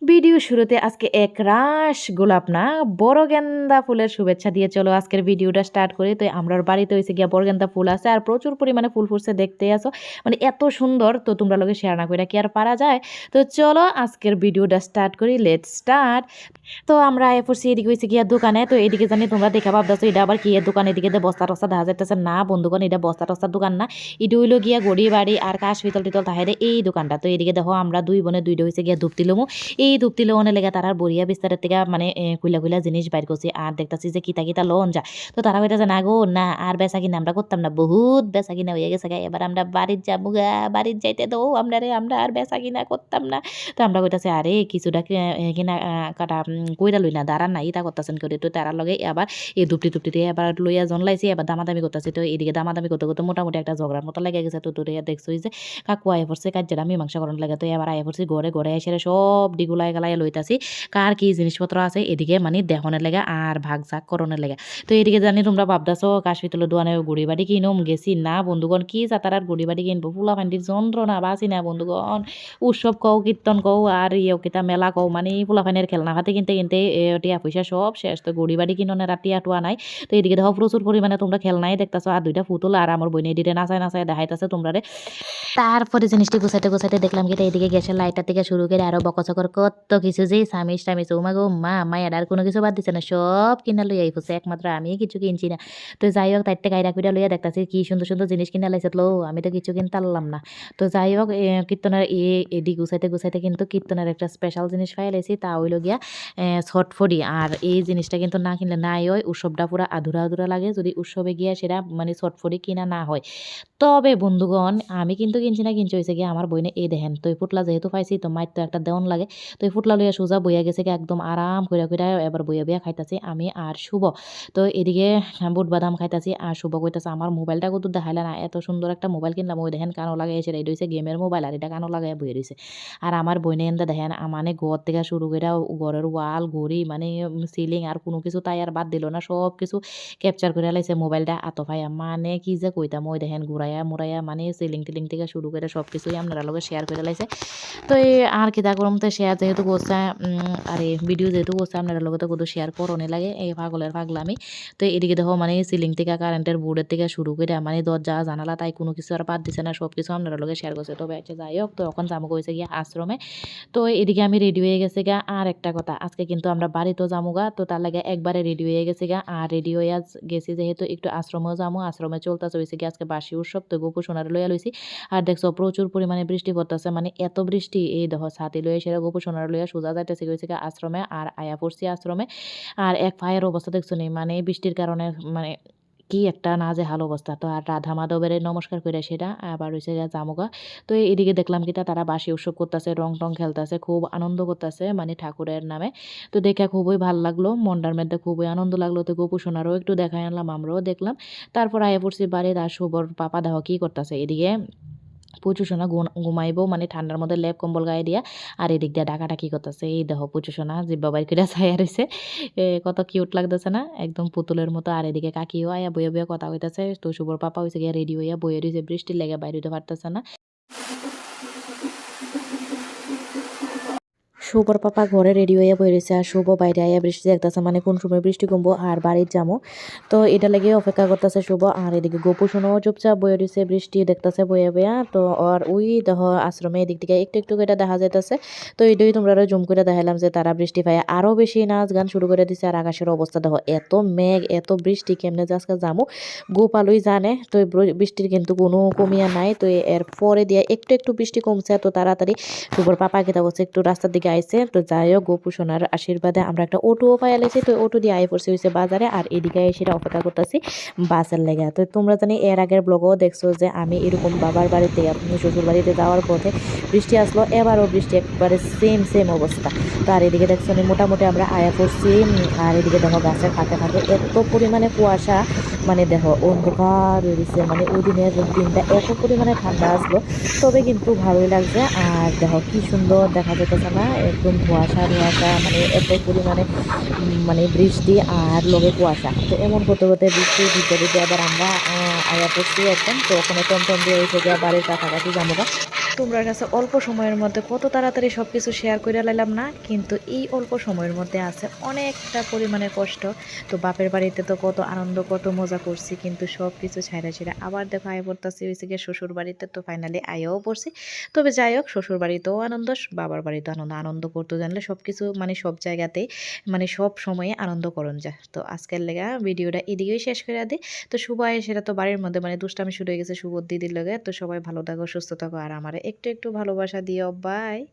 Video শুরুতে আজকে একরাশ গোলাপ না বড় গেন্দা ফুলের শুভেচ্ছা দিয়ে চলো আজকের ভিডিওটা স্টার্ট করি। তো আমরার বাড়িতে হয়েছে গিয়া বড় গেন্দা ফুল আছে আর প্রচুর পরিমাণে ফুল ফুটছে দেখতে আসো, মানে এত সুন্দর। তো তোমরা লোকে শেয়ার না করে কি আর পারা যায়। তো চলো আজকের ভিডিওটা স্টার্ট করি, লেটস স্টার্ট। তো আমরা পড়ছি এদিকে হয়েছে গিয়া দোকানে। তো এদিকে জানি তোমরা দেখা ভাবতেছো এটা আবার কি এর দোকান, এদিকে বস্তা টস্তা দেখা যাইতেছে না বন্ধুগণ, এটা বস্তা টস্তার দোকান না, এটা হইলো গিয়া গড়ি বাড়ি আর কাশ পিতল টিতল তাহেরে এই দোকানটা। তো এদিকে দেখো আমরা দুই বোনে দুইটা হয়েছে গিয়া ধূপ দিলমু। এই ধূপতি লোনের লেগে তারা বড়িয়া বিস্তারের থেকে মানে খুইলা খুইলা জিনিস বাইর করছি আর দেখতেছি যে কিতা কিতা লোন যা। তো তারা কইতাছে না গো না আর বেচা কিনা আমরা করতাম না, বহুত বেচা কিনা হয়ে গেছে গা, এবার আমরা বাড়ির যাবো গা, বাড়ির যাইতে তো আমরা রে আমরা আর বেচা কিনা করতাম না। তো আমরা কইতাছি আরে কিছুটা কিনা কাটা কইরা লই না দাঁড়ান না ইতা করতেছেন করে। তো তারার লগে আবার এই ধূপটি টুপটিতে এবার লইয়া জনলাইছি, এবার দামাদামি করতেছি। তো এদিকে দামাদামি করতে করতে মোটামুটি একটা ঝগড়ার মতো লেগে গেছে। তো তোরে দেখছো যে কাকু আয় পড়ছে কাজ্যের মীমাংসা করণ লাগে। তো এবার আয় পড়ছি ঘরে ঘরে এসে সব ডিগুলাই গালাই লইতাছি কার কি জিনিসপত্র আছে এদিকে মানে দেহনের লেগে আর ভাগ জাগ করণের লেগে। তো এদিকে জানি তোমরা ভাবতেছো কাশপিতলের দোকানে গুড়ি বাড়ি কিনুম গেছি না বন্ধুগণ, কি যাতার আর গুড়ি বাড়ি কিনবো, ফুলা ফান্ডির যন্ত্রণা বাসি না বন্ধুগণ। উৎসব কও কীর্তন কও আর ইয়েও কিতা মেলা কও, মানে ফুলা ফানের খেলনা হাতে কিনতে কিনতে টিয়া পয়সা সব শেষ। তো গুড়ি বাড়ি কিননের আর টিয়া টুয়া নাই। তো এদিকে দেখো প্রচুর পরিমাণে তোমরা খেলনাই দেখতেছো আর দুইটা পুতুল আর আমার বইনে এদিকে নাচায় নাচায় দেখাইতেছে তোমরা। তারপরে জিনিসটি গুছাইতে গুছাইতে দেখলাম কি এদিকে গ্যাসের লাইটার থেকে শুরু করে আরো বকচকর কত কিছু যে সামিস টামিস ও মা গো মা মায়ের আর কোনো কিছু বাদ দিছে না, সব কিনা লইয়া আইফছে, একমাত্র আমি কিছু কিনছি না। তো যাই হোক তাইতে গাইরা কুইরা লইয়া দেখতাছি কি সুন্দর সুন্দর জিনিস কিনা লাইছে লো, আমি তো কিছু কিনতে পারলাম না। তো যাই হোক কীর্তনের এডি গুছাইতে গুছাইতে কিন্তু কীর্তনের একটা স্পেশাল জিনিস পাই লাইছি, তা হইল গিয়া ছটফড়ি। আর এই জিনিসটা কিন্তু না কিনলে নাই হয়, উৎসবটা পুরো আধুরা আধুরা লাগে যদি উৎসবে গিয়া সেটা মানে ছটফড়ি কিনা না হয়। তবে বন্ধুগণ আমি কিন্তু কিনছি না, কিনছি হয়েছে গিয়ে আমার বইনে এই দেখেন। তো এই ফুটলা যেহেতু পাইছি তো মাইর তো একটা দেওয়ান লাগে। তো এই ফুটলা লইয়া সোজা বইয়া গেছে গিয়ে একদম আরাম কইরা কইরা এবার বইয়া বইয়া খাইতাছি আমি আর শুভ। তো এদিকে বুট বাদাম খাইতাছি আর শুভ কইতাছে আমার মোবাইলটা কত দেখাইলা না, এত সুন্দর একটা মোবাইল কিনলাম ওই দেখেন কানো লাগাই এসে এটা হইছে গেমের মোবাইল আর এটা কানো লাগাই বইয়ে রয়েছে। আর আমার বইনে এনটা দেখেন মানে ঘর থেকে শুরু করে ঘরের ওয়াল ঘড়ি মানে সিলিং আর কোনো কিছু তাই আর বাদ দিল না, সব কিছু ক্যাপচার করে লাইছে মোবাইলটা আতো ভাইয়া, মানে কি যে কইতাম ওই দেখেন ঘুরাইয়া মুরাইয়া মানে সিলিং টিলিং থেকে শুরু করে সব কিছুই আপনারা লগে শেয়ার করে লাইছে। তো এই আর কিতা করম, তো শেয়ার যেহেতু করছে আর এই ভিডিও যেহেতু করছে আপনারা লগে তো কত শেয়ার করণে লাগে এই পাগলের পাগলামি। তো এদিকে দেখো মানে সিলিং থেকে কারেন্টের বোর্ডের থেকে শুরু করে মানে দরজা জানালা তাই কোনো কিছু আর বাদ দিছে না, সব কিছু আপনারা লগে শেয়ার করছে। তবে আচ্ছা যাই হোক, তো এখন যাবো কইছে গিয়া আশ্রমে। তো এদিকে আমি রেডি হয়ে গেছে গা। আর একটা কথা আজকে কিন্তু আমরা বাড়িতেও যাবো গা, তো তার লাগে একবারে রেডি হয়ে গেছে গা। আর রেডি হয়ে গেছি যেহেতু একটু আশ্রমেও যাবো, আশ্রমে চলতেছে হয়েছে গিয়ে আজকে বাসি উৎসব। তো গোপু সোনারে লইয়া লইছি আর দেখছো প্রচুর পরিমাণে বৃষ্টি পড়তেছে, মানে এত বৃষ্টি এই দেখো ছাতি লইয়া সেরা গোপু সোনারে লইয়া সোজা যাইতেছে হয়েছে গিয়ে আশ্রমে। আর আয়া পড়ছি আশ্রমে আর এক পায়ের অবস্থা দেখছো নি, মানে বৃষ্টির কারণে মানে কি একটা না যে হাল অবস্থা। তো আর রাধা মাধবের নমস্কার করে সেটা আবার হয়েছে জামুগা। তো এদিকে দেখলাম কি তারা বাসি উৎসব করতেছে, রং টং খেলতেছে, খুব আনন্দ করতেছে মানে ঠাকুরের নামে। তো দেখে খুবই ভাল লাগলো, মনটার মধ্যে খুবই আনন্দ লাগলো। তো গোপু সোনারও একটু দেখাই আনলাম, আমরাও দেখলাম। তারপর আয়া পড়ছি বাড়ির আর শুভর পাপা দেহ কি করতেছে এদিকে পুচু সোনা ঘুমাইবো মানে ঠান্ডার মধ্যে লেপ কম্বল গায়ে দিয়া। আর এদিক দিয়ে ডাকাডাকি করতেছে, এই দেখো পুচু সোনা জিব্বা বাইর করে ছায়া রয়েছে, কত কিউট লাগতেছে না একদম পুতুলের মতো। আর এদিকে কাকিও আয়া বইয়া বইয়া কথা হইতেছে। তো শুভর পাপা হয়েছে গিয়ে রেডি হইয়া বইয়ে রয়েছে, বৃষ্টির লেগে বাইরে হইতে পারতেছে না। শুভর পাপা ঘরে রেডি হয়ে বই রয়েছে আর শুভ বাইরে আয়া বৃষ্টি দেখতেছে, মানে কোন সময় বৃষ্টি কমবো আর বাড়ির যাবো। তো এটা লেগে অপেক্ষা করতেছে শুভ। আর এদিকে গোপু শোনাও চুপচাপ বয়ে রয়েছে, বৃষ্টি দেখতেছে বইয়া বইয়া। তো আর ওই দেখ আশ্রমে এদিক থেকে একটু একটু করে দেখা যাইতেছে। তো এটাই তোমরা জুম করে দেখালাম যে তারা বৃষ্টি পায় আরও বেশি নাচ গান শুরু করে দিছে। আর আকাশের অবস্থা দেখো এত মেঘ এত বৃষ্টি কেমনে যে আজকে যাবো গোপালই জানে। তো বৃষ্টির কিন্তু কোনো কমিয়া নাই। তো এর পরে দিয়ে একটু একটু বৃষ্টি কমছে, তো তাড়াতাড়ি শুভর পাপা কেটা বলছে একটু রাস্তার দিকে আইছে। তো যাই হোক গোপু সোনার আশীর্বাদে আমরা একটা অটোও পাইয়া লেছি। তো অটো দিয়ে আই পড়ছে হয়েছে বাজারে আর এদিকে সেটা অপেক্ষা করতেছি বাসের লেগে। তো তোমরা জানি এর আগের ব্লগও দেখছো যে আমি এরকম বাবার বাড়িতে শ্বশুর বাড়িতে যাওয়ার পথে বৃষ্টি আসলো, এবারও বৃষ্টি একবারে সেম সেম অবস্থা। তো আর এদিকে দেখছো মোটামুটি আমরা আয়া পড়ছি। আর এদিকে দেখো গাছের ফাঁকে ফাঁকে এত পরিমাণে কুয়াশা, মানে দেখো অন্ধকার হয়েছে, মানে ওই দিনের দিনটা এত পরিমাণে ঠান্ডা আসলো, তবে কিন্তু ভালোই লাগছে। আর দেখো কি সুন্দর দেখা যেতেছে না, একদম ধোঁয়াশা ধোঁয়াশা, মানে এত পরিমাণে মানে বৃষ্টি আর লগে কুয়াশা। তো এমন করতে করতে বৃষ্টির ভিতরে দিয়ে আবার আমরা আয়া পড়ছি একদম। তো ওখানে টমটম দিয়ে এসে গিয়ে বাড়ির কাছাকাছি যাবো। তোমরা কাছে অল্প সময়ের মধ্যে কত তাড়াতাড়ি সব কিছু শেয়ার করে লাইলাম না, কিন্তু এই অল্প সময়ের মধ্যে আছে অনেকটা পরিমাণে কষ্ট। তো বাপের বাড়িতে তো কত আনন্দ কত মজা করছি, কিন্তু সব কিছু ছাইড়া ছিঁড়া আবার দেখো আয় পড়তাছি হয়েছে গিয়ে শ্বশুর বাড়িতে। তো ফাইনালি আয়ও পড়ছি। তবে যাই হোক, শ্বশুর বাড়িতেও আনন্দ, বাবার বাড়িতেও আনন্দ। আনন্দ করতে জানলে সব কিছু মানে সব জায়গাতেই মানে সব সময়ে আনন্দ করণ যায়। তো আজকের লেগা ভিডিওটা এদিকেই শেষ করে দিই। তো শুভ সেটা তো বাড়ির মধ্যে মানে দুষ্টামি শুরু হয়ে গেছে শুভ দিদির লগে। তো সবাই ভালো থাকো সুস্থ থাকো আর আমারে একটু একটু ভালোবাসা দিও। বাই।